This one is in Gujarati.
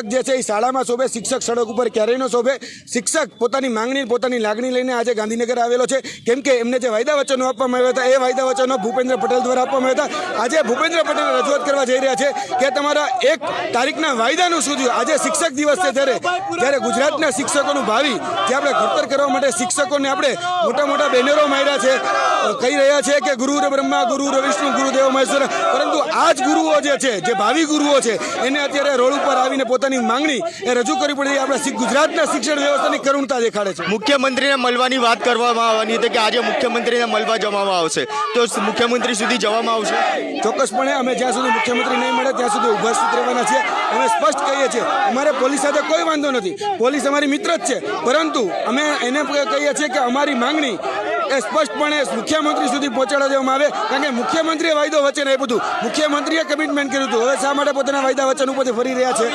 જે છે એ શાળામાં શોભે, શિક્ષક સડક ઉપર ક્યારેય ન શોભે। શિક્ષક પોતાની માંગણી, પોતાની લાગણી લઈને આજે ગાંધીનગર આવેલો છે, કેમ કે એમને જે વાયદા વચનો આપવામાં આવ્યા હતા એ વાયદા વચનો ભૂપેન્દ્ર પટેલ દ્વારા આપવામાં આવ્યા હતા। આજે ભૂપેન્દ્ર પટેલ રજૂઆત કરવા જઈ રહ્યા છે કે તમારા 1 તારીખના વાયદાનું શું થયું। આજે શિક્ષક દિવસ છે, ત્યારે ગુજરાતના શિક્ષકોનું ભાવિ જે આપણે ઘડતર કરવા માટે શિક્ષકોને આપણે મોટા મોટા બેનરો માર્યા છે, કહી રહ્યા છે કે ગુરુર બ્રહ્મા, ગુરુર વિષ્ણુ, ગુરુદેવ મહેશ્વર, પરંતુ આ જ ગુરુઓ જે છે, જે ભાવિ ગુરુઓ છે, એને અત્યારે રોડ ઉપર આવીને પોતાની માંગણી એ રજૂ કરવી પડી। આપણા ગુજરાતના શિક્ષણ વ્યવસ્થાની કરુણતા દેખાડે છે। મુખ્યમંત્રીને મળવાની વાત કરવામાં આવવાની હતી કે આજે મુખ્યમંત્રીને મળવા જવામાં આવશે, તો મુખ્યમંત્રી સુધી જવામાં આવશે? ચોક્કસપણે અમે જ્યાં સુધી મુખ્યમંત્રી નહીં મળે ત્યાં સુધી ઉપસ્થિત રહેવાના છીએ। અમે સ્પષ્ટ કહીએ છીએ અમારે પોલીસ સાથે કોઈ વાંધો નથી, પોલીસ અમારી મિત્ર જ છે, પરંતુ અમે એને કહીએ છીએ કે અમારી માંગણી એ સ્પષ્ટપણે મુખ્યમંત્રી સુધી પહોંચાડવા દેવામાં આવે, કારણ કે મુખ્યમંત્રીએ વાયદો વચન આપ્યું હતું, મુખ્યમંત્રીએ કમિટમેન્ટ કર્યું હતું। હવે શા માટે પોતાના વાયદા વચન ઉપરથી ફરી રહ્યા છે?